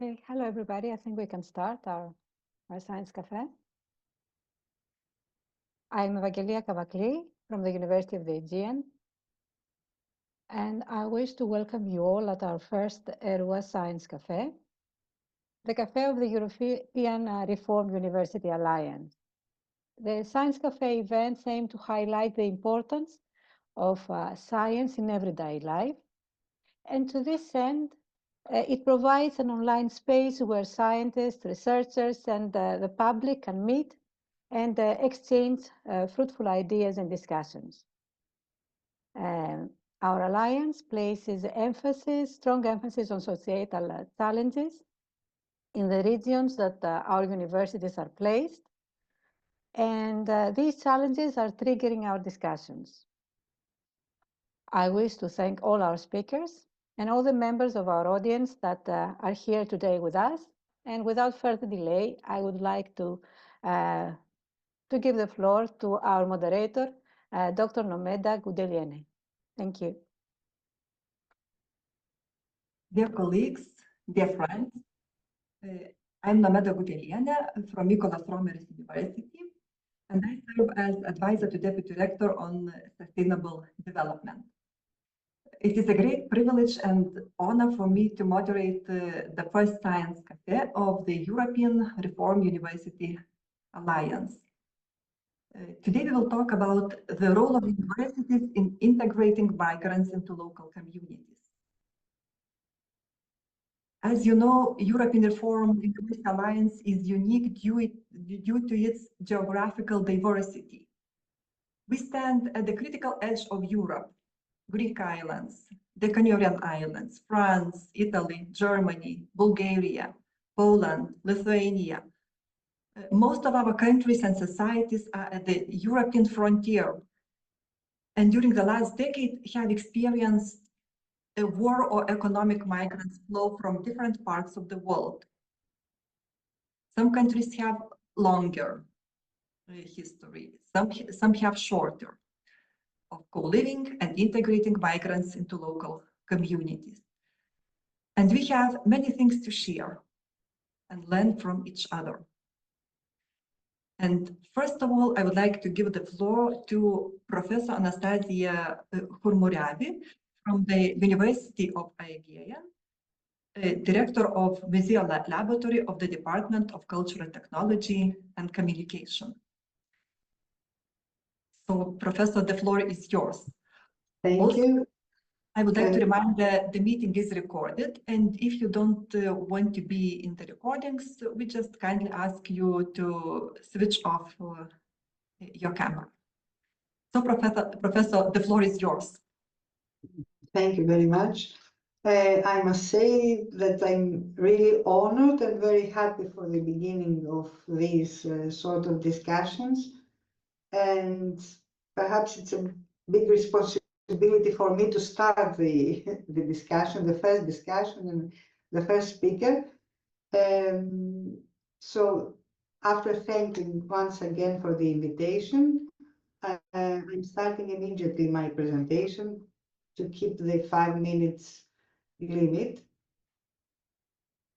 Okay, hello everybody. I think we can start our Science Café. I'm Evangelia Kavakli from the University of the Aegean, and I wish to welcome you all at our first ERUA Science Café, the Café of the European Reformed University Alliance. The Science Café events aim to highlight the importance of science in everyday life, and to this end, it provides an online space where scientists, researchers, and the public can meet and exchange fruitful ideas and discussions. Our alliance places strong emphasis on societal challenges in the regions that our universities are placed, and these challenges are triggering our discussions. I wish to thank all our speakers and all the members of our audience that are here today with us. And without further delay, I would like to give the floor to our moderator, Dr. Nomeda Gudeliene. Thank you. Dear colleagues, dear friends, I'm Nomeda Gudeliene from Mykonos Romeris University, and I serve as advisor to Deputy Rector on Sustainable Development. It is a great privilege and honor for me to moderate the first Science Café of the European Reformed University Alliance. Today we will talk about the role of universities in integrating migrants into local communities. As you know, European Reformed University Alliance is unique due to its geographical diversity. We stand at the critical edge of Europe, Greek islands, the Canarian Islands, France, Italy, Germany, Bulgaria, Poland, Lithuania. Most of our countries and societies are at the European frontier, and during the last decade have experienced a war or economic migrants flow from different parts of the world. Some countries have longer history, some have shorter, of co-living and integrating migrants into local communities. And we have many things to share and learn from each other. And first of all, I would like to give the floor to Professor Anastasia Hurmuriavi from the University of UAegean, Director of Museum Laboratory of the Department of Cultural Technology and Communication. So, Professor, the floor is yours. Thank you. I would like to remind that the meeting is recorded, and if you don't want to be in the recordings, we just kindly ask you to switch off your camera. So, Professor, the floor is yours. Thank you very much. I must say that I'm really honored and very happy for the beginning of these sort of discussions. And perhaps it's a big responsibility for me to start the discussion, the first discussion and the first speaker. So after thanking once again for the invitation, I'm starting immediately my presentation to keep the 5 minutes limit.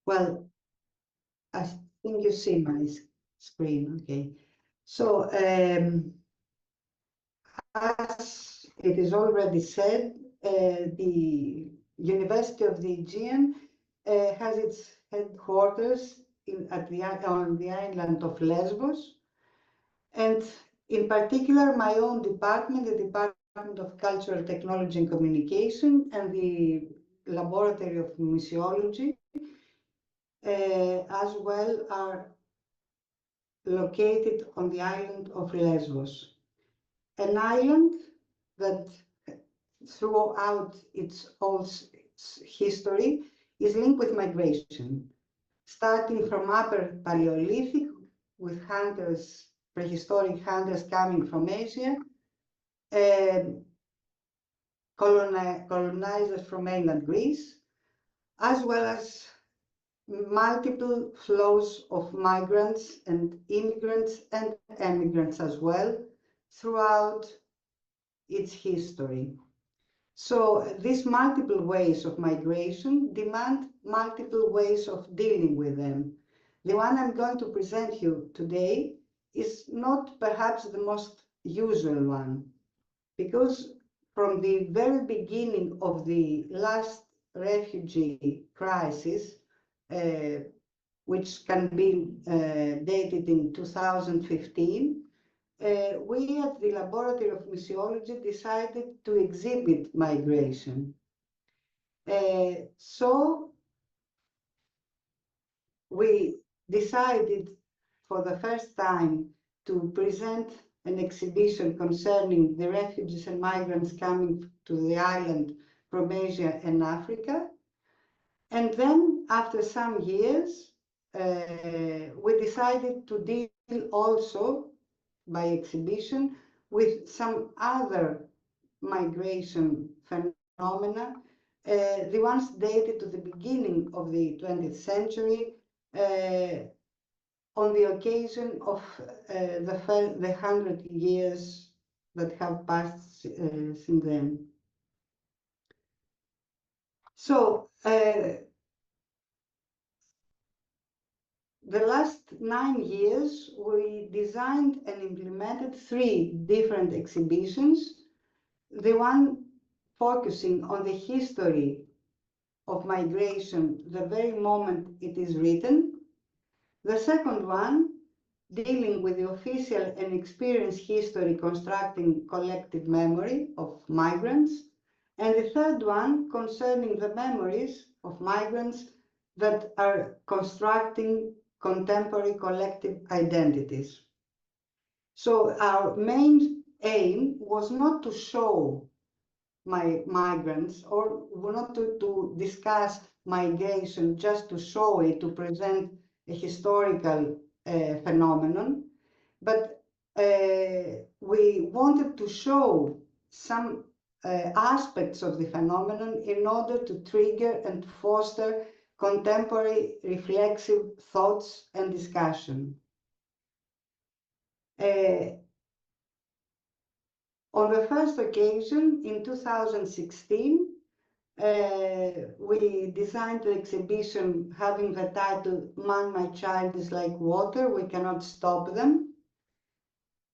Well, I think you see my screen, okay. So, as it is already said, the University of the Aegean has its headquarters on the island of Lesbos, and in particular, my own department, the Department of Cultural Technology and Communication, and the Laboratory of Museology, as well, are located on the island of Lesbos, an island that throughout its whole history is linked with migration, starting from Upper Paleolithic with hunters, prehistoric hunters coming from Asia, colonizers from mainland Greece, as well as multiple flows of migrants and immigrants and emigrants as well throughout its history. So these multiple ways of migration demand multiple ways of dealing with them. The one I'm going to present you today is not perhaps the most usual one, because from the very beginning of the last refugee crisis, which can be dated in 2015, we at the Laboratory of Missiology decided to exhibit migration. So we decided for the first time to present an exhibition concerning the refugees and migrants coming to the island from Asia and Africa. And then after some years, we decided to deal also by exhibition with some other migration phenomena, the ones dated to the beginning of the 20th century, on the occasion of the 100 years that have passed since then. So the last 9 years, we designed and implemented 3 different exhibitions. The one focusing on the history of migration, the very moment it is written. The second one, dealing with the official and experienced history constructing collective memory of migrants. And the third one, concerning the memories of migrants that are constructing contemporary collective identities. So our main aim was not to show migrants, or not to discuss migration just to show it, to present a historical phenomenon, but we wanted to show some aspects of the phenomenon in order to trigger and foster contemporary reflexive thoughts and discussion. On the first occasion, in 2016, we designed the exhibition having the title, "Man, My Child is Like Water, We Cannot Stop Them."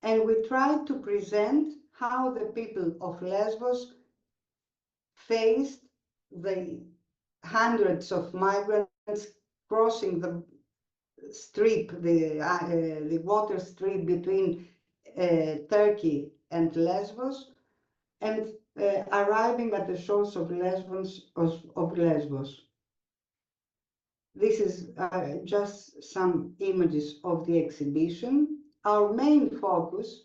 And we tried to present how the people of Lesbos faced the hundreds of migrants crossing the strip, the water strip between Turkey and Lesbos, and arriving at the shores of Lesbos. This is just some images of the exhibition. Our main focus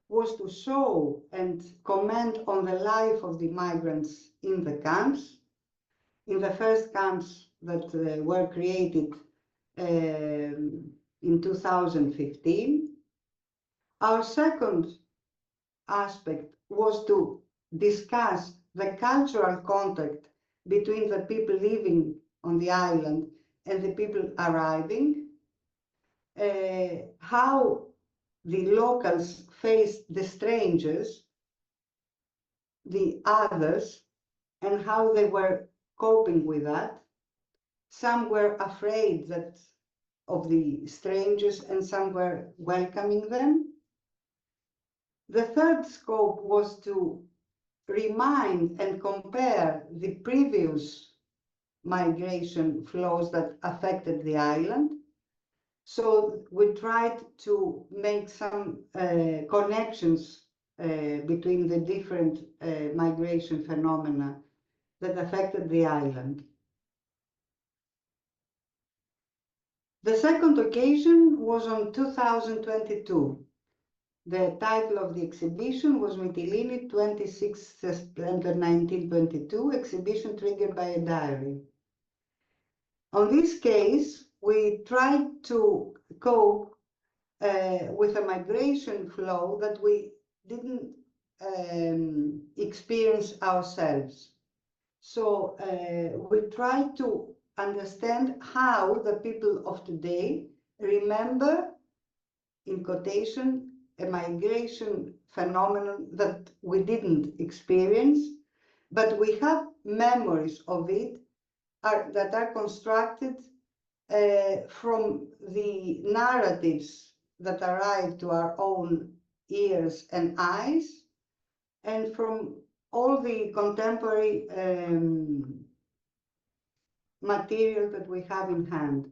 was to show and comment on the life of the migrants in the camps, in the first camps that were created in 2015. Our second aspect was to discuss the cultural contact between the people living on the island and the people arriving, how the locals faced the strangers, the others, and how they were coping with that. Some were afraid of the strangers, and some were welcoming them. The third scope was to remind and compare the previous migration flows that affected the island. So we tried to make some connections between the different migration phenomena that affected the island. The second occasion was on 2022. The title of the exhibition was Mytilene, 26 September 1922, exhibition triggered by a diary. On this case, we tried to cope with a migration flow that we didn't experience ourselves. So we tried to understand how the people of today remember, in quotation, a migration phenomenon that we didn't experience, but we have memories of it that are constructed from the narratives that arrive to our own ears and eyes, and from all the contemporary material that we have in hand.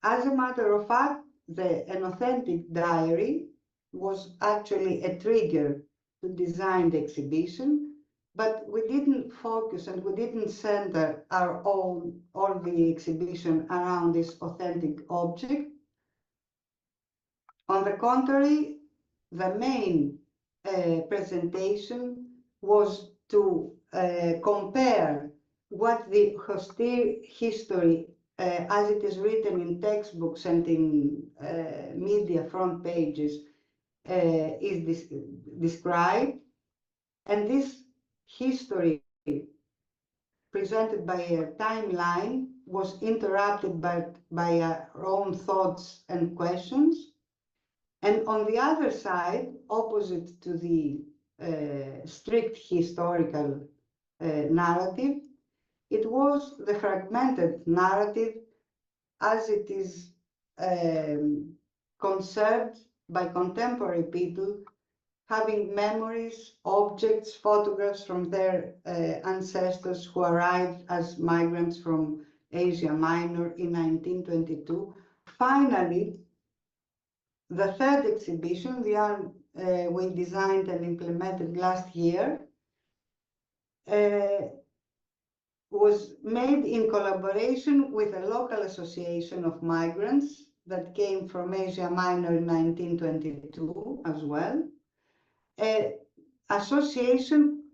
As a matter of fact, an authentic diary was actually a trigger to design the exhibition, but we didn't focus and we didn't center all the exhibition around this authentic object. On the contrary, the main presentation was to compare what the history as it is written in textbooks and in media front pages is described, and this history presented by a timeline was interrupted by our own thoughts and questions. And on the other side, opposite to the strict historical narrative, it was the fragmented narrative as it is conserved by contemporary people, having memories, objects, photographs from their ancestors who arrived as migrants from Asia Minor in 1922. Finally, the third exhibition, the one we designed and implemented last year, was made in collaboration with a local association of migrants that came from Asia Minor in 1922 as well. An association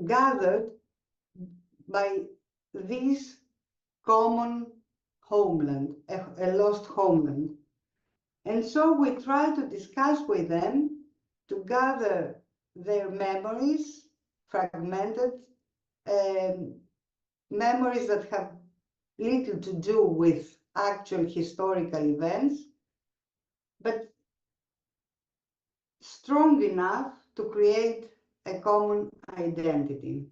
gathered by this common homeland, a lost homeland. And so we try to discuss with them to gather their memories, fragmented memories that have little to do with actual historical events, but strong enough to create a common identity.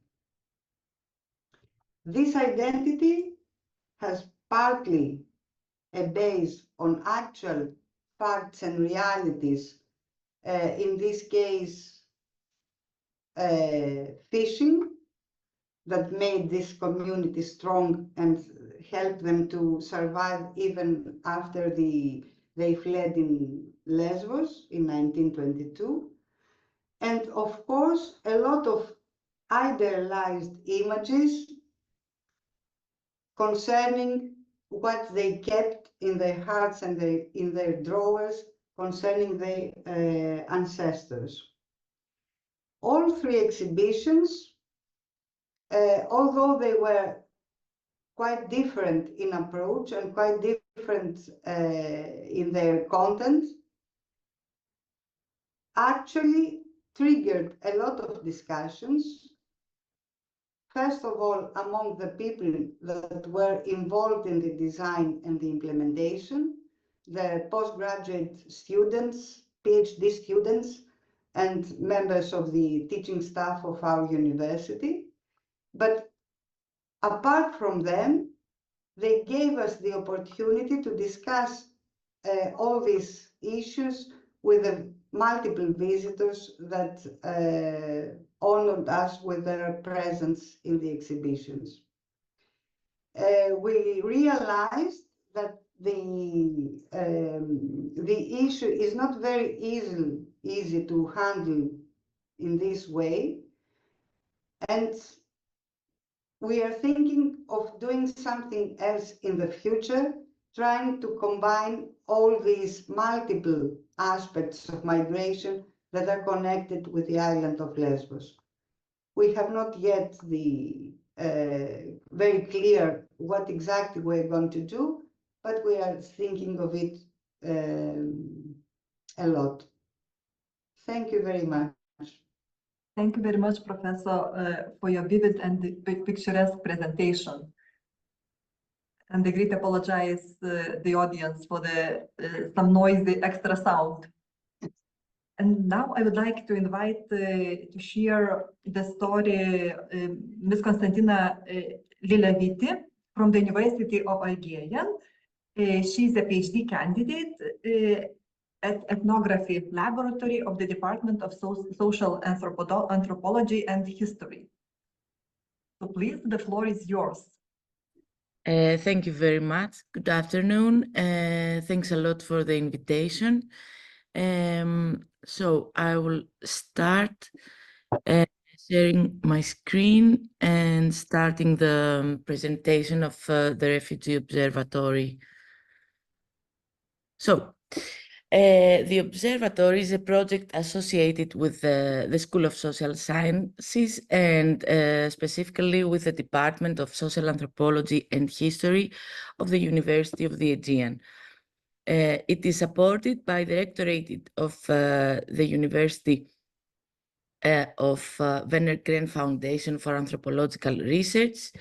This identity has partly a base on actual facts and realities, in this case, fishing, that made this community strong and helped them to survive even after they fled in Lesbos in 1922. And of course, a lot of idealized images concerning what they kept in their hearts and in their drawers concerning their ancestors. All three exhibitions, although they were quite different in approach and quite different in their content, actually triggered a lot of discussions. First of all, among the people that were involved in the design and the implementation, the postgraduate students, PhD students, and members of the teaching staff of our university. But apart from them, they gave us the opportunity to discuss all these issues with the multiple visitors that honored us with their presence in the exhibitions. We realized that the issue is not very easy to handle in this way, and we are thinking of doing something else in the future, trying to combine all these multiple aspects of migration that are connected with the island of Lesbos. We have not yet the very clear what exactly we're going to do, but we are thinking of it a lot. Thank you very much. Thank you very much, Professor, for your vivid and picturesque presentation. And I greatly apologize the audience for the some noisy extra sound. And now I would like to invite to share the story Ms. Konstantina Lilevytė from the University of UAegean. She's a PhD candidate at Ethnography Laboratory of the Department of Social Anthropology and History. So please, the floor is yours. Thank you very much. Good afternoon. Thanks a lot for the invitation. So I will start sharing my screen and starting the presentation of the Refugee Observatory. So the Observatory is a project associated with the School of Social Sciences and specifically with the Department of Social Anthropology and History of the University of the Aegean. It is supported by the Rectorate of the University of Werner Kren Foundation for Anthropological Research,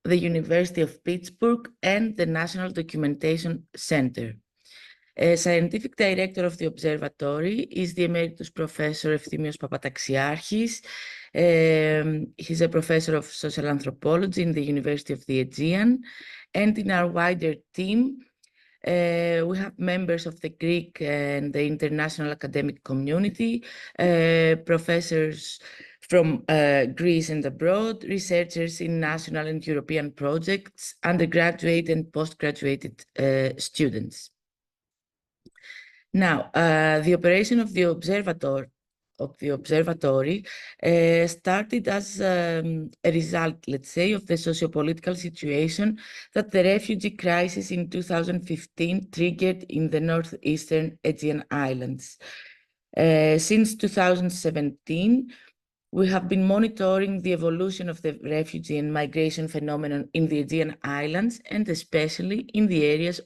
the University of Pittsburgh, and the National Documentation Center. Scientific director of the observatory is the Emeritus Professor Efthymios Papataxiarchis. He's a professor of social anthropology in the University of the Aegean. And in our wider team, we have members of the Greek and the international academic community, professors from Greece and abroad, researchers in national and European projects, undergraduate and postgraduate students. Now, the operation of the observatory started as a result, let's say, of the socio-political situation that the refugee crisis in 2015 triggered in the northeastern Aegean Islands. Since 2017, we have been monitoring the evolution of the refugee and migration phenomenon in the Aegean Islands, and especially in the areas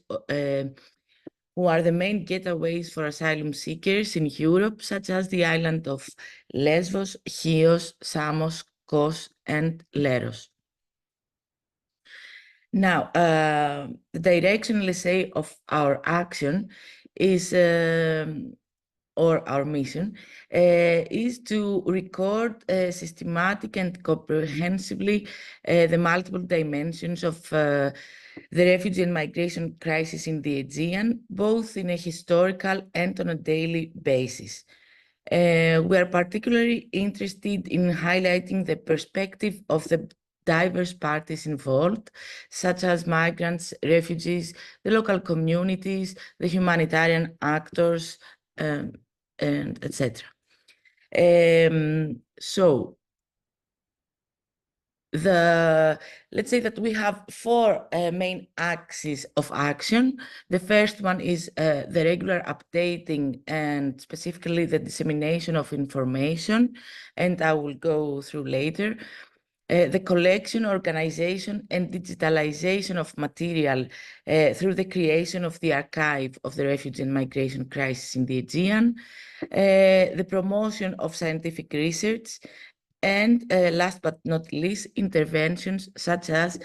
who are the main getaways for asylum seekers in Europe, such as the island of Lesbos, Chios, Samos, Kos, and Leros. Now, the direction, let's say, of our action is, or our mission, is to record systematic and comprehensively the multiple dimensions of the refugee and migration crisis in the Aegean, both in a historical and on a daily basis. We are particularly interested in highlighting the perspective of the diverse parties involved, such as migrants, refugees, the local communities, the humanitarian actors, and etc. So, let's say that we have four main axes of action. The first one is the regular updating and specifically the dissemination of information, and I will go through later. The collection, organization, and digitalization of material through the creation of the archive of the refugee and migration crisis in the Aegean, the promotion of scientific research, and last but not least, interventions such as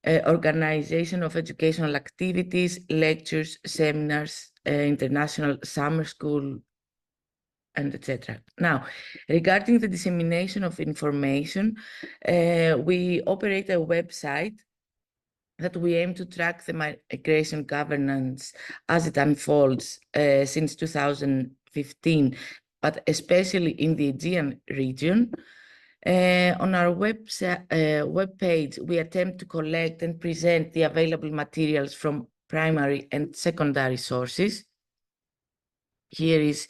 organization of educational activities, lectures, seminars, international summer school, and etc. Now, regarding the dissemination of information, we operate a website that we aim to track the migration governance as it unfolds since 2015, but especially in the Aegean region. On our webpage, we attempt to collect and present the available materials from primary and secondary sources. Here is,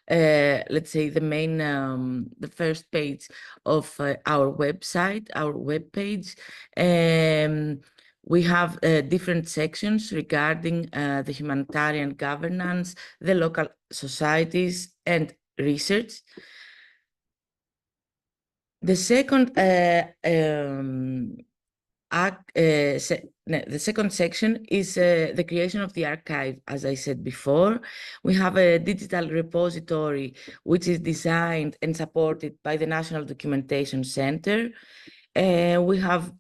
let's say, the main, the first page of our website, our webpage. We have different sections regarding the humanitarian governance, the local societies, and research. The second the second section is the creation of the archive. As I said before, we have a digital repository which is designed and supported by the National Documentation Center. We have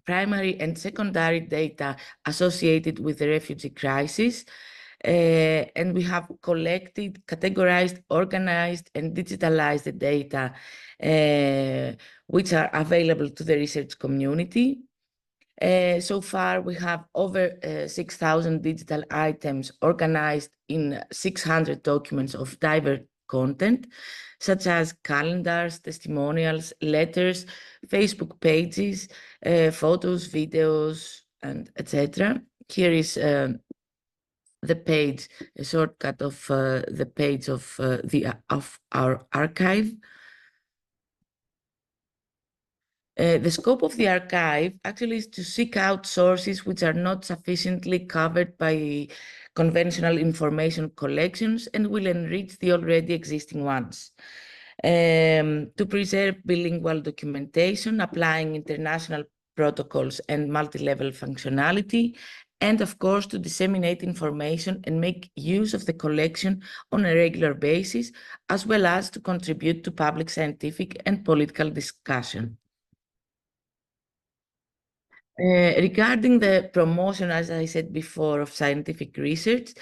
primary and secondary data associated with the refugee crisis. and we have collected, categorized, organized, and digitalized the data which are available to the research community. So far, we have over 6,000 digital items organized in 600 documents of diverse content, such as calendars, testimonials, letters, Facebook pages, photos, videos, and etc. Here is the page, a shortcut of the page of our archive. The scope of the archive actually is to seek out sources which are not sufficiently covered by conventional information collections and will enrich the already existing ones. To preserve bilingual documentation, applying international protocols and multi-level functionality, and of course to disseminate information and make use of the collection on a regular basis, as well as to contribute to public scientific and political discussion. Regarding the promotion, as I said before, of scientific research,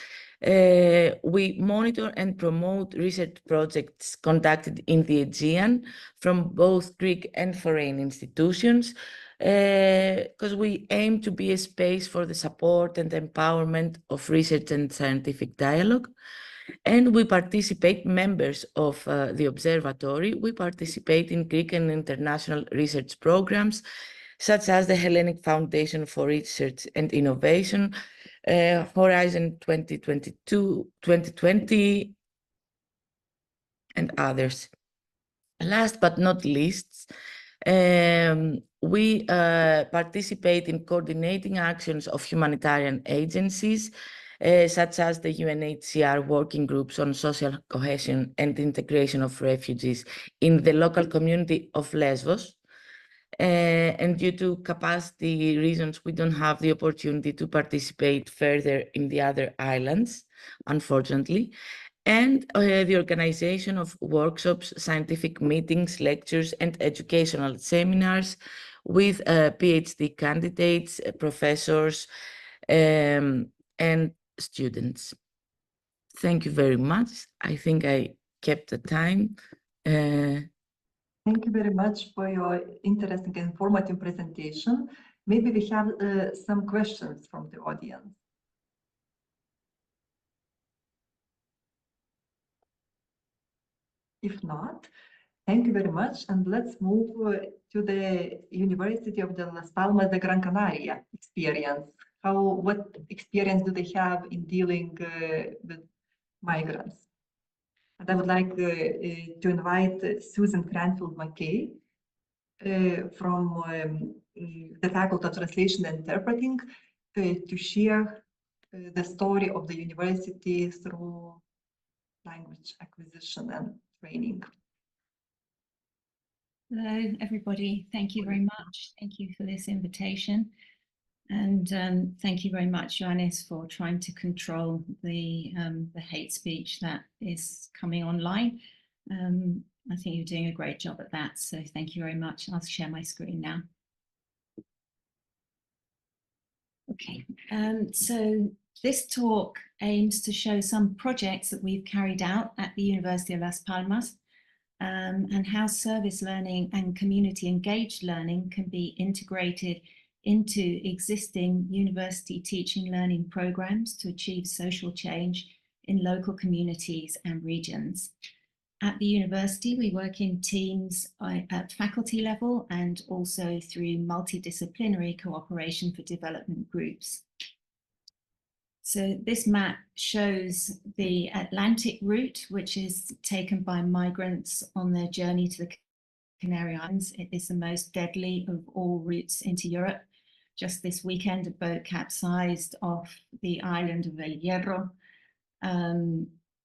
we monitor and promote research projects conducted in the Aegean from both Greek and foreign institutions, because we aim to be a space for the support and empowerment of research and scientific dialogue. And we participate, members of the observatory, we participate in Greek and international research programs, such as the Hellenic Foundation for Research and Innovation, Horizon 2022-2020, and others. Last but not least, we participate in coordinating actions of humanitarian agencies, such as the UNHCR working groups on social cohesion and integration of refugees in the local community of Lesbos. And due to capacity reasons, we don't have the opportunity to participate further in the other islands, unfortunately. And the organization of workshops, scientific meetings, lectures, and educational seminars with PhD candidates, professors, and students. Thank you very much. I think I kept the time. Thank you very much for your interesting and informative presentation. Maybe we have some questions from the audience. If not, thank you very much. And let's move to the University of Las Palmas de Gran Canaria experience. What experience do they have in dealing with migrants? And I would like to invite Susan Cranfield-McKay from the Faculty of Translation and Interpreting to share the story of the university through language acquisition and training. Hello, everybody. Thank you very much. Thank you for this invitation. And thank you very much, Ioannis, for trying to control the hate speech that is coming online. I think you're doing a great job at that. So thank you very much. I'll share my screen now. Okay, so this talk aims to show some projects that we've carried out at the University of Las Palmas and how service learning and community engaged learning can be integrated into existing university teaching learning programs to achieve social change in local communities and regions. At the university, we work in teams at faculty level and also through multidisciplinary cooperation for development groups. So this map shows the Atlantic route, which is taken by migrants on their journey to the Canary Islands. It is the most deadly of all routes into Europe. Just this weekend, a boat capsized off the island of El Hierro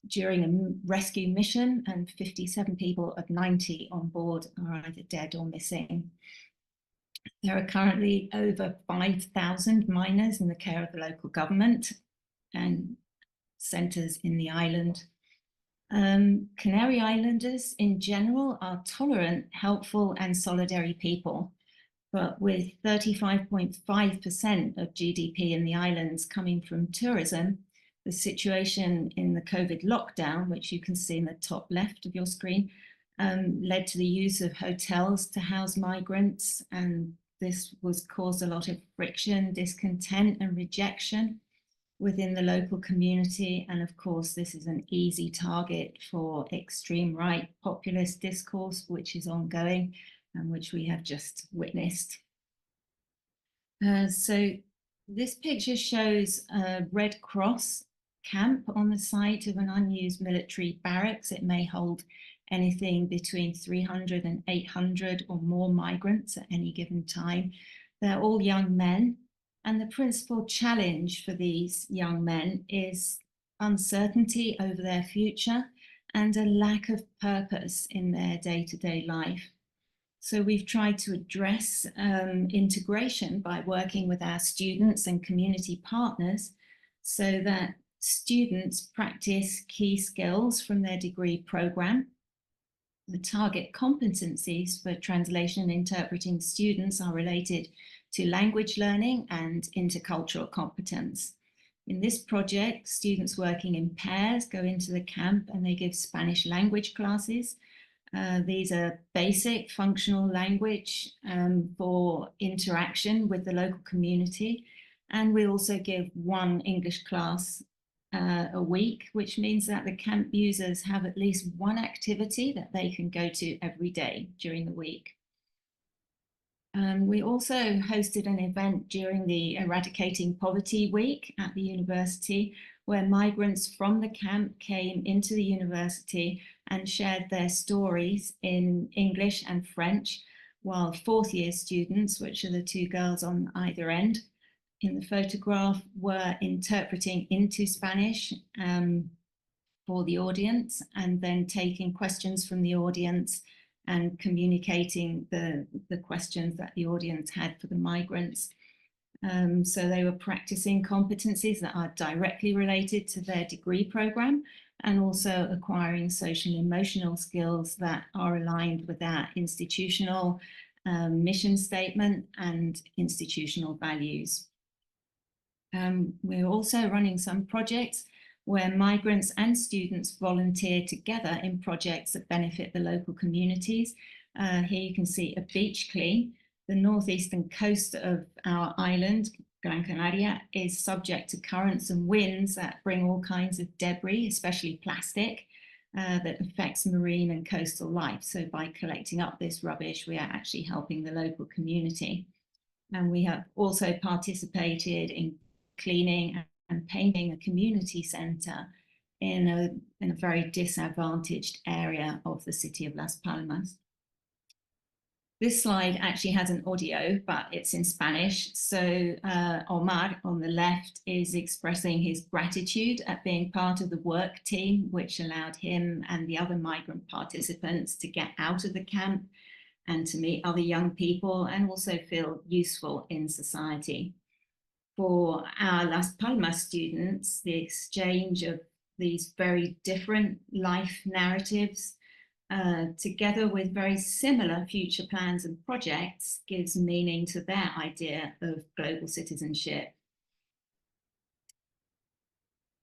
during a rescue mission, and 57 people of 90 on board are either dead or missing. There are currently over 5,000 minors in the care of the local government and centres in the island. Canary Islanders in general are tolerant, helpful and solidary people, but with 35.5% of GDP in the islands coming from tourism, the situation in the COVID lockdown, which you can see in the top left of your screen, led to the use of hotels to house migrants, and this caused a lot of friction, discontent and rejection within the local community. And of course, this is an easy target for extreme right populist discourse, which is ongoing and which we have just witnessed. So this picture shows a Red Cross camp on the site of an unused military barracks. It may hold anything between 300 and 800 or more migrants at any given time. They're all young men, and the principal challenge for these young men is uncertainty over their future and a lack of purpose in their day-to-day life. So we've tried to address integration by working with our students and community partners so that students practice key skills from their degree program. The target competencies for translation and interpreting students are related to language learning and intercultural competence. In this project, students working in pairs go into the camp and they give Spanish language classes. These are basic functional language for interaction with the local community. And we also give one English class a week, which means that the camp users have at least one activity that they can go to every day during the week. We also hosted an event during the Eradicating Poverty Week at the university, where migrants from the camp came into the university and shared their stories in English and French, while fourth-year students, which are the two girls on either end in the photograph, were interpreting into Spanish for the audience, and then taking questions from the audience and communicating the questions that the audience had for the migrants. So they were practicing competencies that are directly related to their degree program, and also acquiring social and emotional skills that are aligned with our institutional mission statement and institutional values. We're also running some projects where migrants and students volunteer together in projects that benefit the local communities. Here you can see a beach clean. The northeastern coast of our island, Gran Canaria, is subject to currents and winds that bring all kinds of debris, especially plastic, that affects marine and coastal life. So by collecting up this rubbish, we are actually helping the local community. And we have also participated in cleaning and painting a community centre in a very disadvantaged area of the city of Las Palmas. This slide actually has an audio, but it's in Spanish. So Omar on the left is expressing his gratitude at being part of the work team, which allowed him and the other migrant participants to get out of the camp and to meet other young people and also feel useful in society. For our Las Palmas students, the exchange of these very different life narratives together with very similar future plans and projects gives meaning to their idea of global citizenship.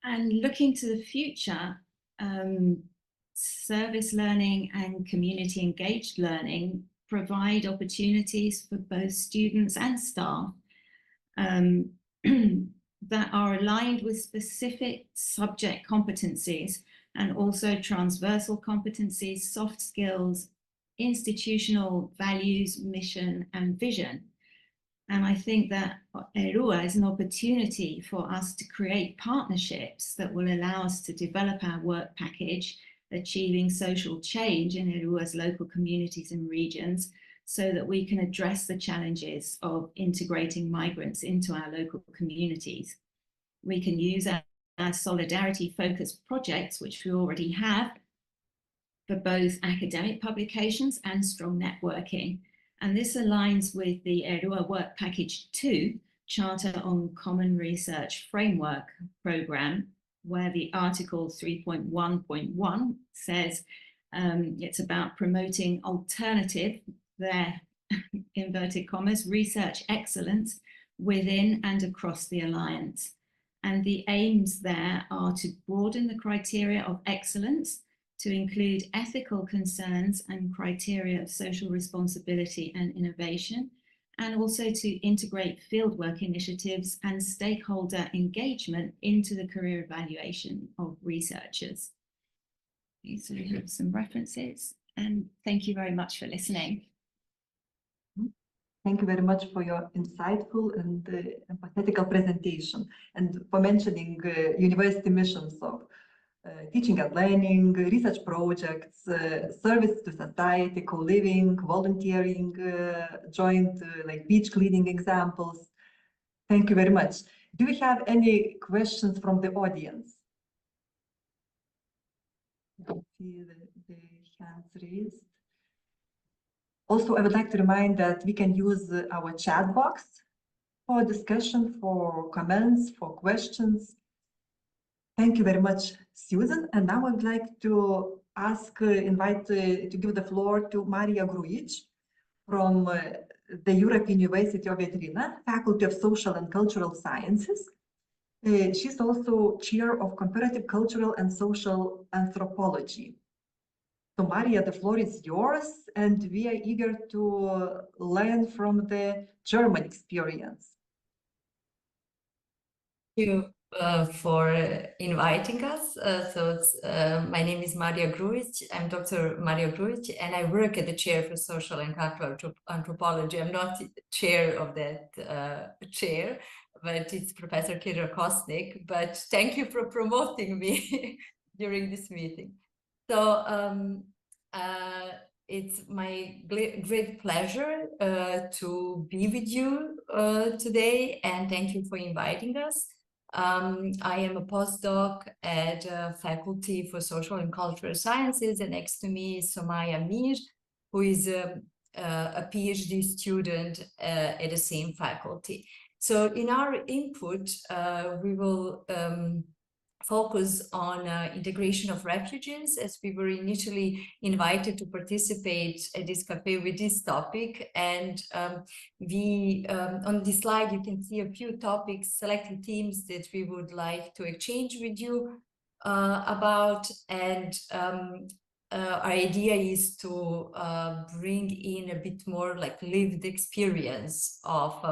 And looking to the future, service learning and community engaged learning provide opportunities for both students and staff that are aligned with specific subject competencies and also transversal competencies, soft skills, institutional values, mission, and vision. And I think that ERUA is an opportunity for us to create partnerships that will allow us to develop our work package, achieving social change in ERUA's local communities and regions, so that we can address the challenges of integrating migrants into our local communities. We can use our solidarity-focused projects, which we already have, for both academic publications and strong networking. And this aligns with the ERUA Work Package 2, Charter on Common Research Framework Programme, where the Article 3.1.1 says it's about promoting alternative, their inverted commas, research excellence within and across the Alliance. And the aims there are to broaden the criteria of excellence to include ethical concerns and criteria of social responsibility and innovation, and also to integrate fieldwork initiatives and stakeholder engagement into the career evaluation of researchers. Okay, so we have some references, and thank you very much for listening. Thank you very much for your insightful and empathetical presentation, and for mentioning university missions of teaching and learning, research projects, service to society, co-living, volunteering, joint like beach cleaning examples. Thank you very much. Do we have any questions from the audience? I see the hands raised. Also, I would like to remind that we can use our chat box for discussion, for comments, for questions. Thank you very much, Susan. And now I'd like to to give the floor to Maria Grujic from the European University of Viadrina, Faculty of Social and Cultural Sciences. She's also chair of Comparative Cultural and Social Anthropology. So Maria, the floor is yours, and we are eager to learn from the German experience. Thank you for inviting us. My name is Maria Grujic. I'm Dr. Maria Grujic, and I work at the Chair for Social and Cultural Anthropology. I'm not chair of that chair, but it's Professor Kira Kosnik. But thank you for promoting me during this meeting. So it's my great pleasure to be with you today, and thank you for inviting us. I am a postdoc at Faculty for Social and Cultural Sciences, and next to me is Somaya Mir, who is a PhD student at the same faculty. So in our input, we will focus on integration of refugees, as we were initially invited to participate at this cafe with this topic. And on this slide, you can see a few topics, selected themes that we would like to exchange with you about. And our idea is to bring in a bit more like lived experience of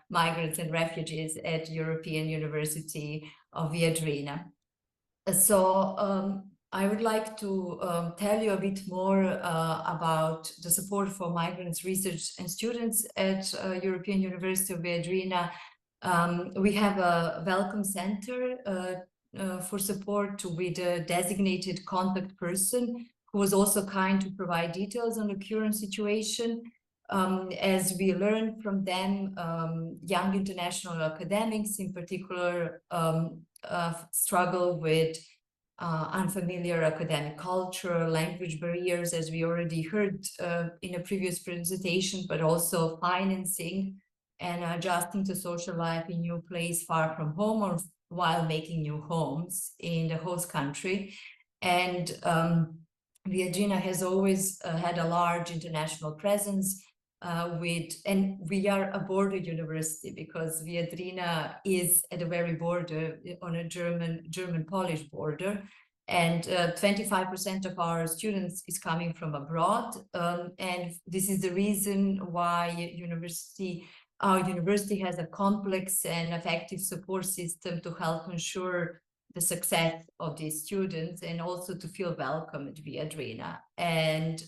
migrants and refugees at European University of Viadrina. So I would like to tell you a bit more about the support for migrants, research and students at European University of Viadrina. We have a welcome center for support with a designated contact person who was also kind to provide details on the current situation. As we learn from them, young international academics in particular struggle with unfamiliar academic culture, language barriers, as we already heard in a previous presentation, but also financing and adjusting to social life in new place far from home or while making new homes in the host country. And Viadrina has always had a large international presence and we are a border university because Viadrina is at the very border on a German-Polish border, and 25% of our students is coming from abroad, and this is the reason why our university has a complex and effective support system to help ensure the success of these students and also to feel welcome at Viadrina. And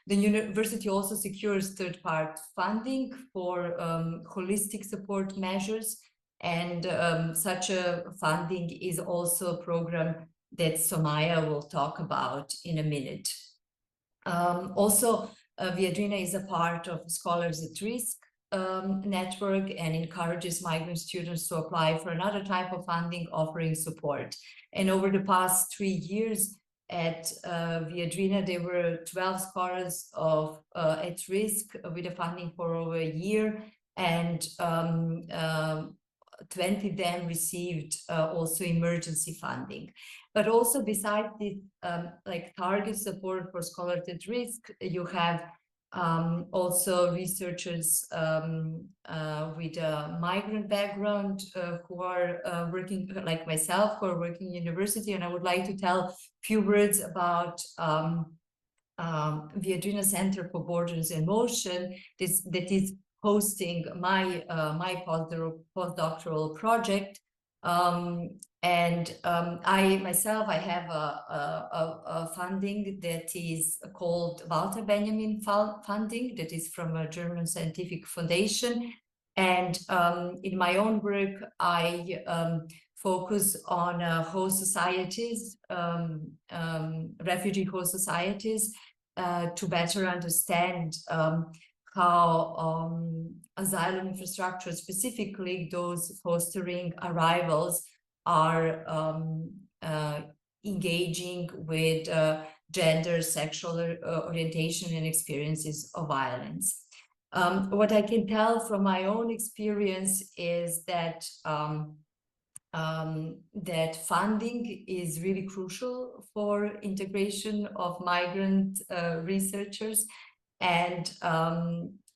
the university also secures third-party funding for holistic support measures, and such a funding is also a program that Somaya will talk about in a minute. Also, Viadrina is a part of Scholars at Risk network and encourages migrant students to apply for another type of funding offering support. And over the past 3 years at Viadrina, there were 12 scholars at risk with a funding for over a year, and 20 of them received also emergency funding. But also besides this like target support for scholars at risk, you have also researchers with a migrant background who are working, like myself, who are working in university. And I would like to tell a few words about the ERUA Center for Borders in Motion, that is hosting my postdoctoral project. I myself, I have a funding that is called Walter Benjamin funding, that is from a German scientific foundation. And in my own work, I focus on host societies, refugee host societies, to better understand how asylum infrastructure, specifically those fostering arrivals, are engaging with gender, sexual orientation, and experiences of violence. What I can tell from my own experience is that that funding is really crucial for integration of migrant researchers. And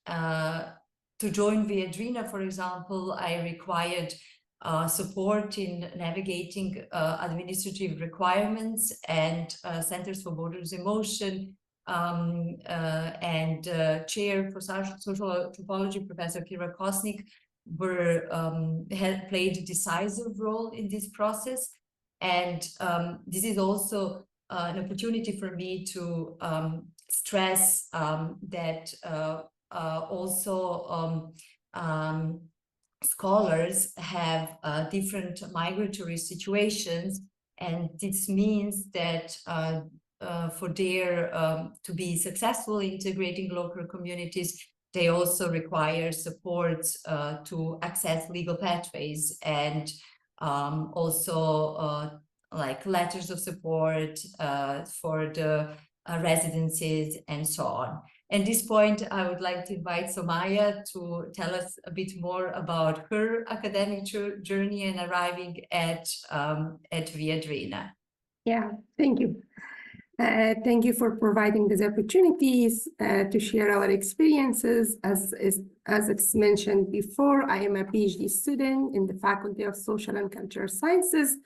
to join the ERUA, for example, I required support in navigating administrative requirements, and Centers for Borders in Motion and chair for social anthropology, Professor Kira Kosnik, had played a decisive role in this process. And this is also an opportunity for me to stress that also scholars have different migratory situations, and this means that for their to be successful integrating local communities, they also require support to access legal pathways, and also like letters of support for the residencies and so on. At this point, I would like to invite Somaya to tell us a bit more about her academic journey and arriving at the ERUA. Yeah, thank you. Thank you for providing these opportunities to share our experiences. As it's mentioned before, I am a PhD student in the Faculty of Social and Cultural Sciences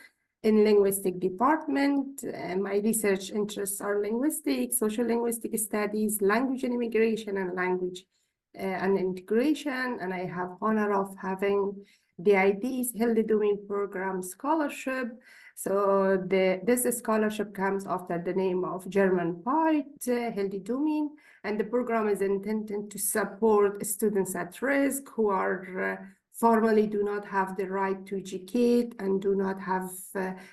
in Linguistic Department. My research interests are linguistics, social linguistic studies, language and immigration, and language and integration. And I have honor of having the ID's Hilde Domin Program Scholarship. So this scholarship comes after the name of German poet Hilde Domin, and the program is intended to support students at risk who are formally do not have the right to educate and do not have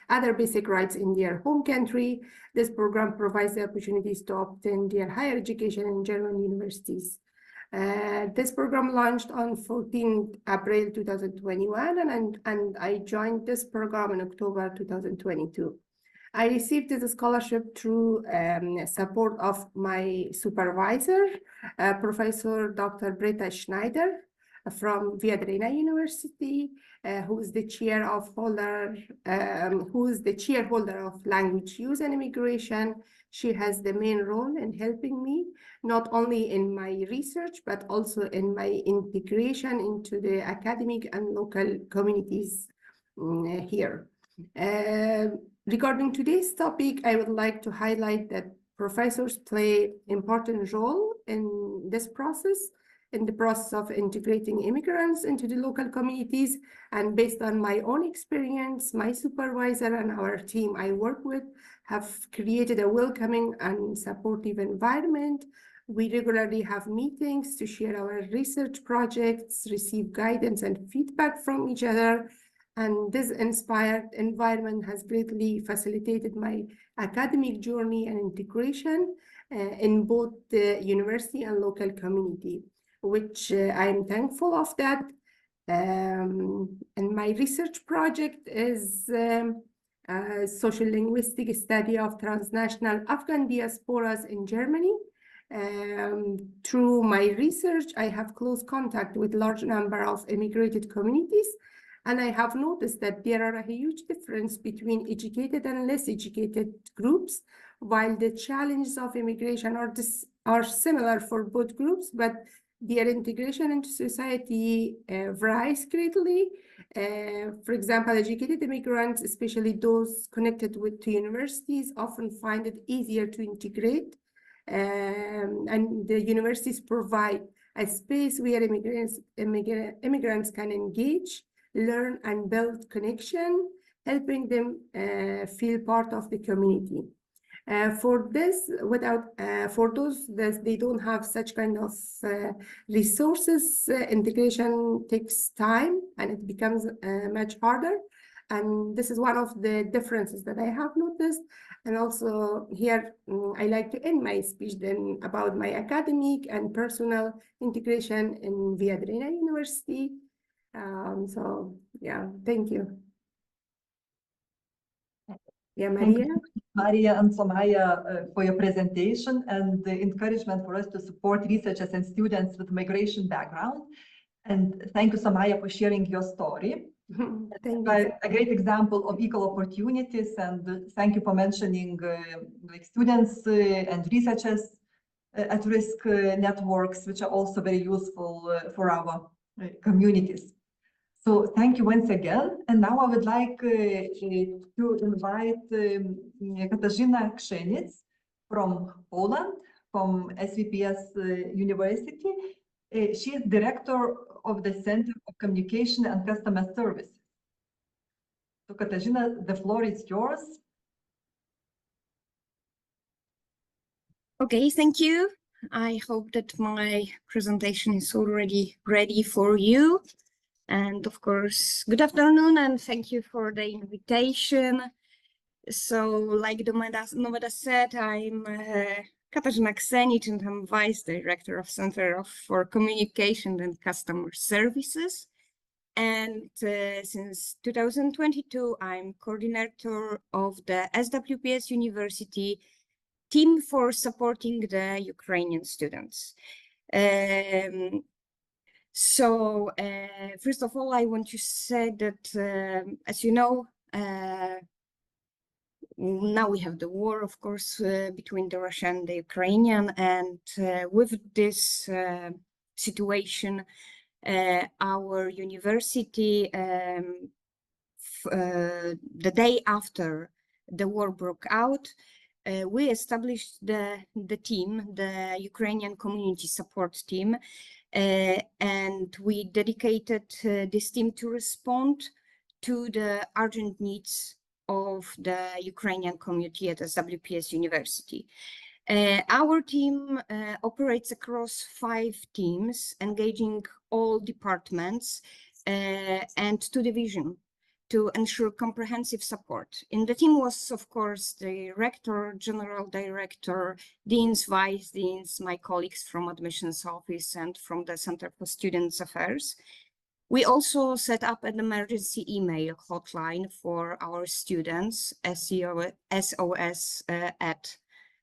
other basic rights in their home country. This program provides the opportunities to obtain their higher education in German universities. This program launched on 14th April 2021, and I joined this program in October 2022. I received this scholarship through support of my supervisor, Professor Dr. Britta Schneider from Viadrina University, who is the chairholder of language use and immigration. She has the main role in helping me, not only in my research, but also in my integration into the academic and local communities here. Regarding today's topic, I would like to highlight that professors play an important role in this process, in the process of integrating immigrants into the local communities. And based on my own experience, my supervisor and our team I work with have created a welcoming and supportive environment. We regularly have meetings to share our research projects, receive guidance and feedback from each other. And this inspired environment has greatly facilitated my academic journey and integration in both the university and local community, which I'm thankful of that. And my research project is a social linguistic study of transnational Afghan diasporas in Germany. Through my research, I have close contact with large number of immigrated communities, and I have noticed that there are a huge difference between educated and less educated groups while the challenges of immigration are similar for both groups, but their integration into society varies greatly. For example, educated immigrants, especially those connected to universities, often find it easier to integrate. And the universities provide a space where immigrants can engage, learn, and build connection, helping them feel part of the community. For those that they don't have such kind of resources, integration takes time and it becomes much harder. And this is one of the differences that I have noticed. And also here, I like to end my speech then about my academic and personal integration in Viadrina University. So yeah, thank you. Yeah, Maria. Maria and Somaya, for your presentation and the encouragement for us to support researchers and students with migration background. And thank you, Somaya, for sharing your story. Thank you. A great example of equal opportunities, and thank you for mentioning like students and researchers at risk networks, which are also very useful for our communities. So thank you once again. And now I would like to invite Katarzyna Krzeniec from Poland, from SVPS University. She is director of the Center of Communication and Customer Services. So Katarzyna, the floor is yours. Okay, thank you. I hope that my presentation is already ready for you. And of course, good afternoon and thank you for the invitation. So like Nomada said, I'm Katarzyna Krzeniec and I'm Vice Director of Center for Communication and Customer Services. And since 2022, I'm coordinator of the SWPS University team for supporting the Ukrainian students. So first of all, I want to say that, as you know, now we have the war, of course, between the Russian and the Ukrainian. And with this situation, our university, the day after the war broke out, we established the team, the Ukrainian community support team, and we dedicated this team to respond to the urgent needs of the Ukrainian community at SWPS University. Our team operates across 5 teams, engaging all departments and 2 divisions to ensure comprehensive support. In the team was, of course, the rector, general director, deans, vice deans, my colleagues from admissions office and from the Center for Students Affairs. We also set up an emergency email hotline for our students, SOS at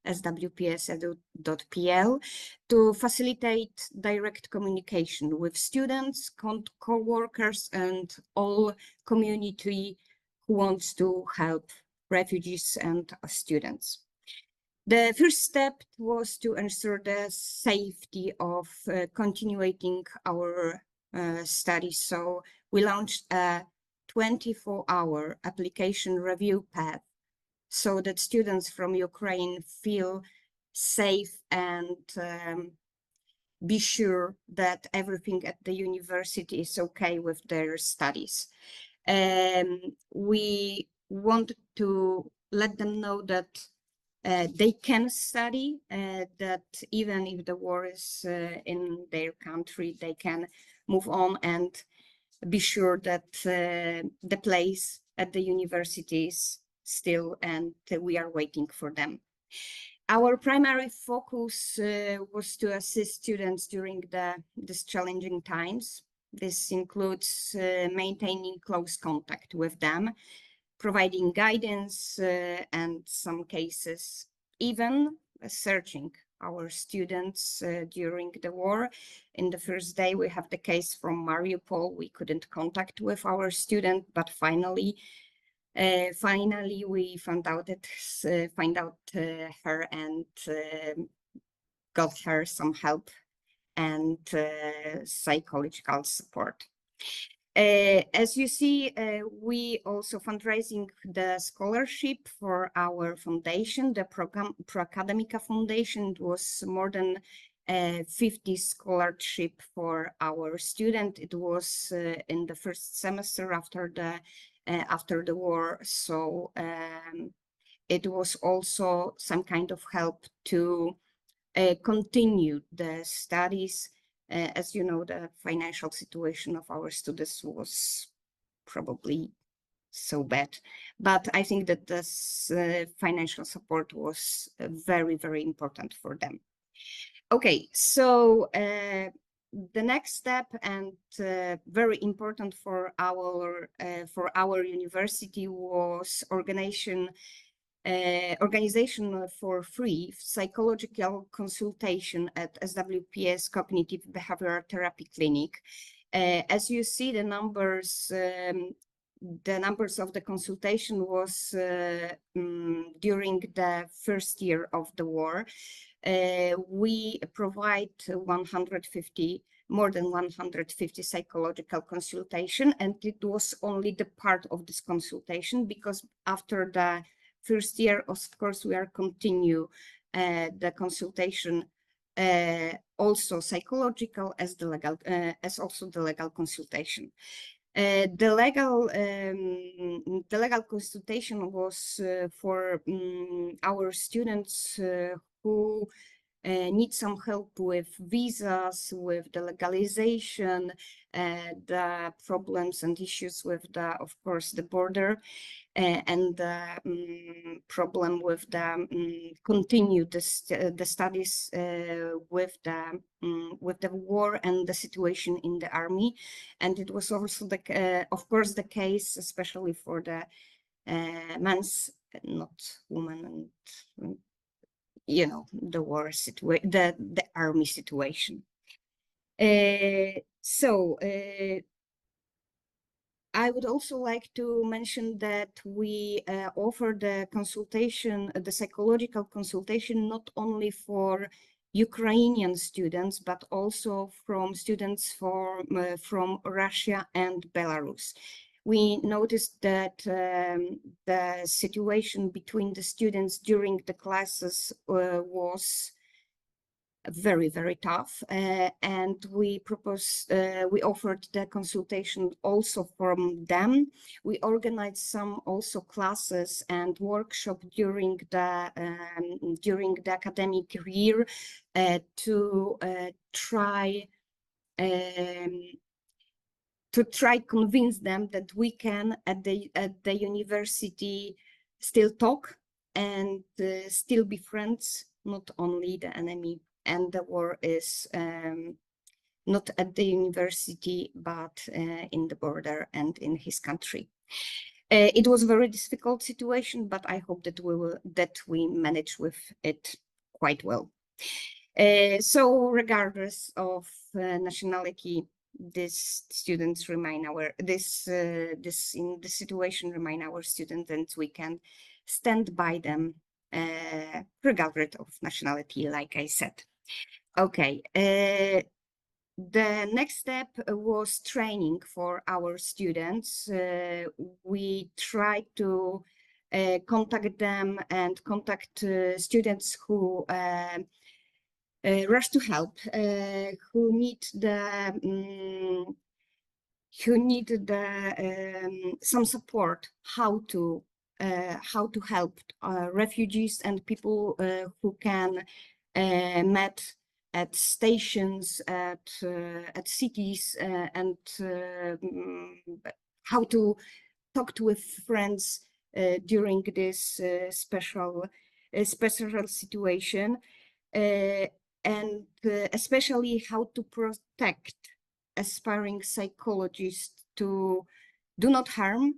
swps.edu.pl, to facilitate direct communication with students, co-workers, and all community who wants to help refugees and students. The first step was to ensure the safety of continuing our studies. So we launched a 24-hour application review path so that students from Ukraine feel safe and be sure that everything at the university is okay with their studies. We wanted to let them know that they can study, that even if the war is in their country, they can move on and be sure that the place at the university is still, and we are waiting for them. Our primary focus was to assist students during these challenging times. This includes maintaining close contact with them, providing guidance, and some cases even searching our students during the war. In the first day, we have the case from Mariupol. We couldn't contact with our student, but finally Finally, we found out her and got her some help and psychological support. As you see, we also fundraising the scholarship for our foundation, the Pro Academica Foundation. It was more than 50 scholarship for our student. It was in the first semester after the war, so it was also some kind of help to continue the studies. As you know, the financial situation of our students was probably so bad, but I think that this financial support was very, very important for them. Okay, so the next step and very important for our university was organization for free psychological consultation at SWPS Cognitive Behavioral Therapy Clinic. As you see, the numbers of the consultation was during the first year of the war. We provide more than 150 psychological consultation, and it was only the part of this consultation, because after the first year, of course, we are continue the consultation, also psychological as the legal, as also the legal consultation. The legal consultation was for our students who need some help with visas, with the legalization, the problems and issues with the, of course, the border, and the problem with the continue the studies with the war and the situation in the army. And it was also the of course the case, especially for the men's, not women, and you know, the war situation, the army situation. I would also like to mention that we offer the consultation, the psychological consultation, not only for Ukrainian students, but also from students from Russia and Belarus. We noticed that the situation between the students during the classes was very, very tough, and we offered the consultation also from them. We organized some also classes and workshop during the academic year to try convince them that we can at the university still talk and still be friends, not only the enemy. And the war is not at the university, but in the border and in his country. It was a very difficult situation, but I hope that we manage with it quite well. So regardless of nationality, these students remain this in the situation remain our students, and we can stand by them regardless of nationality, like I said. Okay, the next step was training for our students. We try to contact them and contact students who rush to help, who need some support, how to help refugees and people who can met at stations, at cities, and how to talk with friends during this special situation, and especially how to protect aspiring psychologists to do not harm,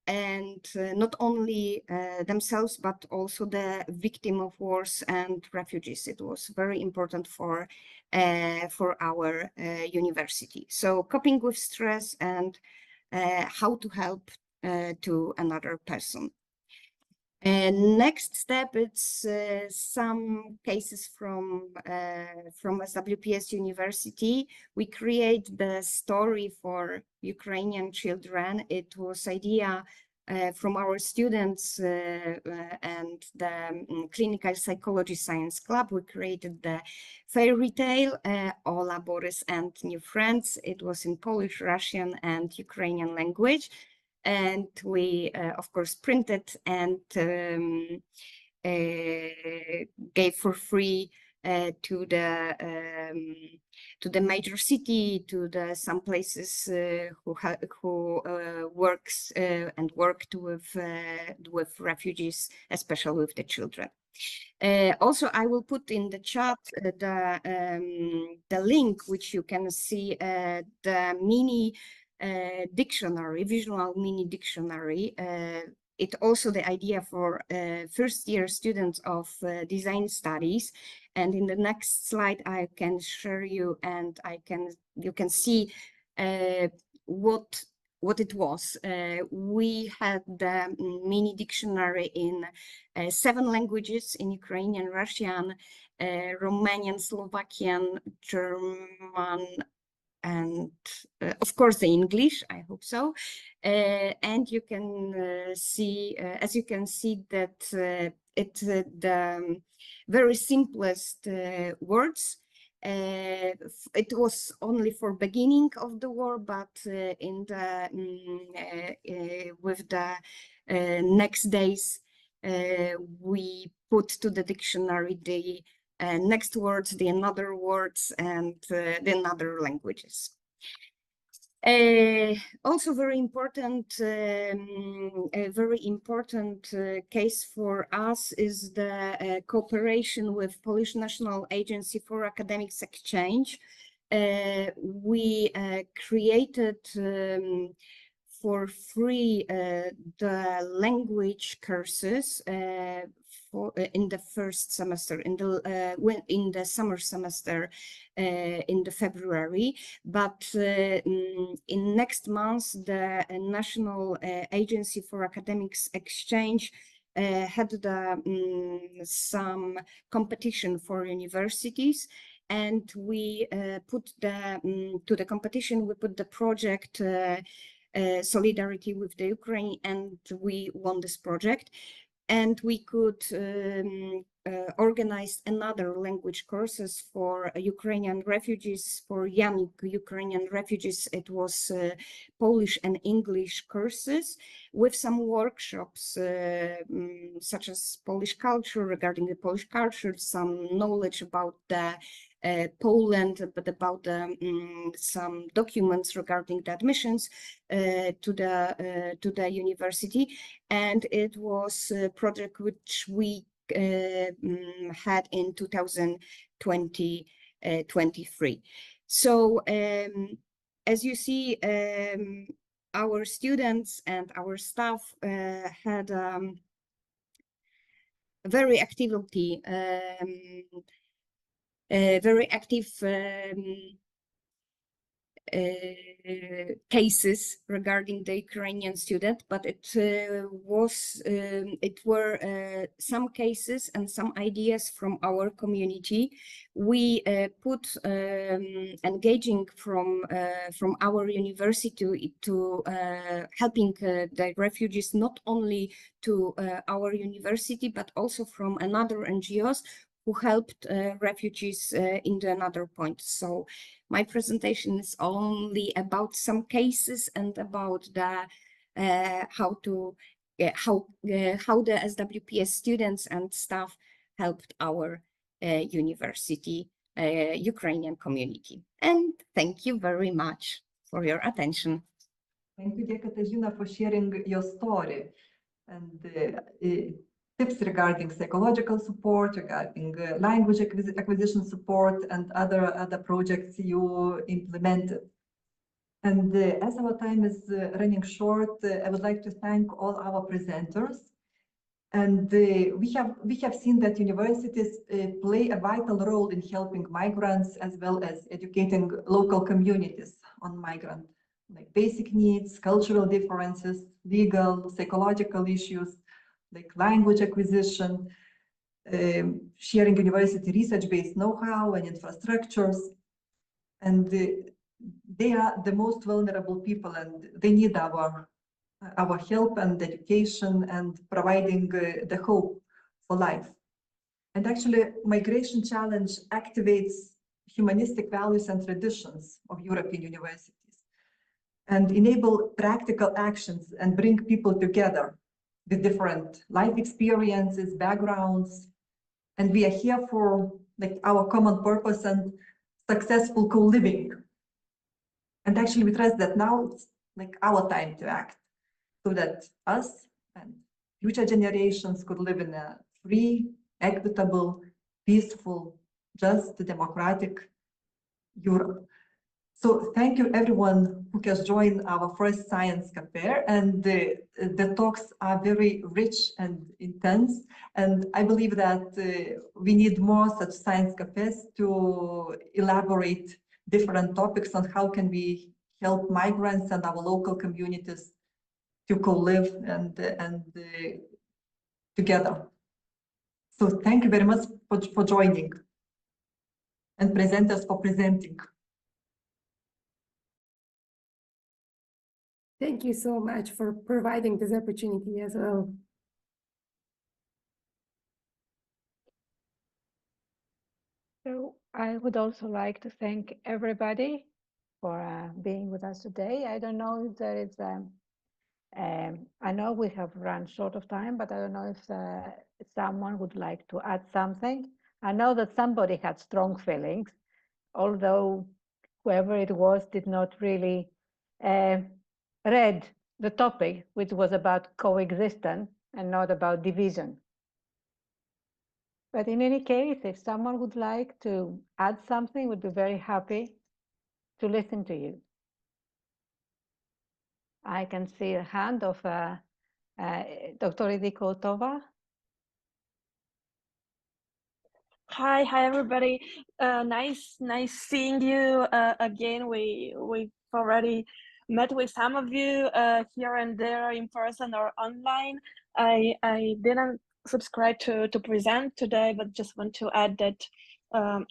and not only themselves, but also the victim of wars and refugees. It was very important for our university. So coping with stress and how to help to another person. And next step, it's some cases from SWPS University. We create the story for Ukrainian children. It was idea from our students and the Clinical Psychology Science Club. We created the fairy tale, Ola, Boris and New Friends. It was in Polish, Russian and Ukrainian language. And we, of course, printed and gave for free to the major city, to the some places who works and worked with refugees, especially with the children. Also, I will put in the chat the link which you can see the mini dictionary, visual mini dictionary. It also the idea for first year students of design studies. And in the next slide, I can share you and you can see what it was. We had the mini dictionary in 7 languages, in Ukrainian, Russian, Romanian, Slovakian, German, and of course the English, I hope so. And you can see, as you can see, that it's the very simplest words. It was only for beginning of the war, but in the with the next days we put to the dictionary the next words, the another words, and the another languages. Also very important, a very important case for us is the cooperation with Polish National Agency for Academics Exchange. We created for free the language courses in the first semester, in the summer semester in the February, but in next month the National Agency for Academics Exchange had some competition for universities, and we put to the competition we put the project Solidarity with the Ukraine, and we won this project. And we could organize another language courses for Ukrainian refugees, for young Ukrainian refugees. It was Polish and English courses with some workshops such as Polish culture, regarding the Polish culture, some knowledge about the Poland, but about some documents regarding the admissions to the university. And it was a project which we had in 2023. So as you see, our students and our staff had very activity, very active cases regarding the Ukrainian student, but it were some cases and some ideas from our community. We put engaging from our university to helping the refugees, not only to our university, but also from another NGOs who helped refugees in the another point. So my presentation is only about some cases and about the how the SWPS students and staff helped our university Ukrainian community. And thank you very much for your attention. Thank you, dear Katarzyna, for sharing your story and tips regarding psychological support, regarding language acquisition support, and other projects you implemented. And as our time is running short, I would like to thank all our presenters. And we have seen that universities play a vital role in helping migrants, as well as educating local communities on migrant like basic needs, cultural differences, legal, psychological issues, like language acquisition, sharing university research-based know-how and infrastructures. And they are the most vulnerable people, and they need our help and education and providing the hope for life. And actually, Migration Challenge activates humanistic values and traditions of European universities and enable practical actions and bring people together with different life experiences, backgrounds. And we are here for like our common purpose and successful co-living. And actually, we trust that now it's like our time to act so that us and future generations could live in a free, equitable, peaceful, just democratic Europe. So thank you everyone who has joined our first Science Café, and the talks are very rich and intense, and I believe that we need more such Science Cafés to elaborate different topics on how can we help migrants and our local communities to co-live and together. So thank you very much for joining, and presenters for presenting. Thank you so much for providing this opportunity as well. So I would also like to thank everybody for being with us today. I don't know if there is, I know we have run short of time, but I don't know if someone would like to add something. I know that somebody had strong feelings, although whoever it was did not really read the topic, which was about coexistence and not about division. But in any case, if someone would like to add something, we'd be very happy to listen to you. I can see a hand of Dr. Idiko Tova. Hi everybody. Nice seeing you again. We've already met with some of you here and there in person or online. I didn't subscribe to present today, but just want to add that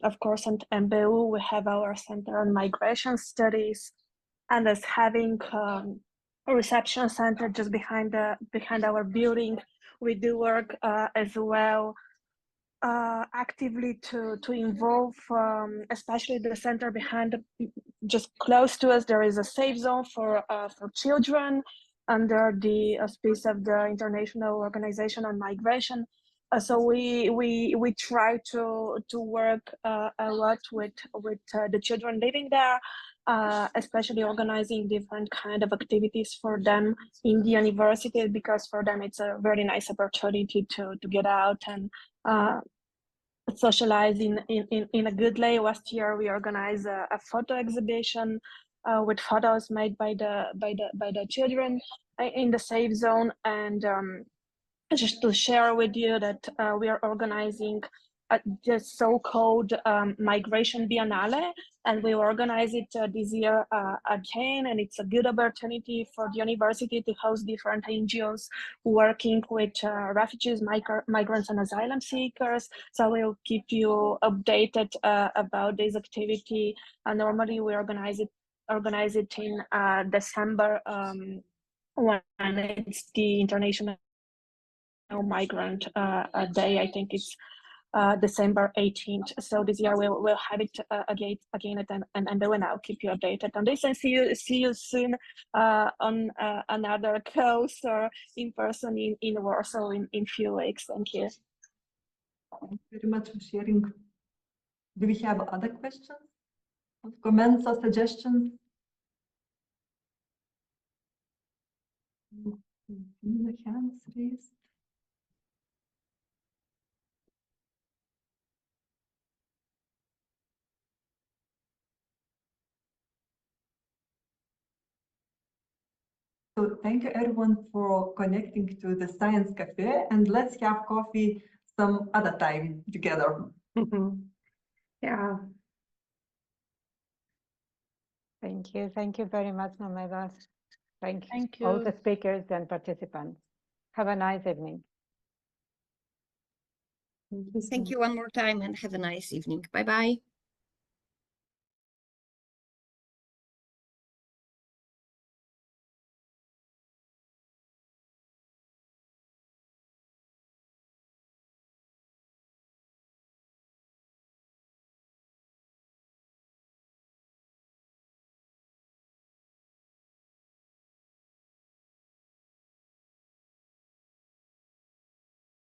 of course at MBU we have our Center on Migration Studies, and as having a reception center just behind our building, we do work as well actively to involve, especially the center behind, just close to us. There is a safe zone for children under the auspice of the International Organization on Migration. So we try to work a lot with the children living there, especially organizing different kind of activities for them in the university, because for them it's a very nice opportunity to get out and socialize in a good way. Last year we organized a photo exhibition with photos made by the children in the safe zone, and just to share with you that we are organizing the so-called Migration Biennale, and we organize it this year again, and it's a good opportunity for the university to host different NGOs working with refugees, migrants and asylum seekers. So we'll keep you updated about this activity. Normally we organize it in December when it's the International Migrant Day. I think it's December 18th. So this year we'll have it again at MBU, and I'll keep you updated on this, and see you soon on another course or in person in Warsaw in few weeks. Thank you. Thank you very much for sharing. Do we have other questions, comments or suggestions? The hands raised. So thank you everyone for connecting to the Science Café, and let's have coffee some other time together. Yeah. Thank you. Thank you very much, Mamela. Thank Thank all you. the speakers and participants. Have a nice evening. Thank you one more time and have a nice evening. Bye-bye.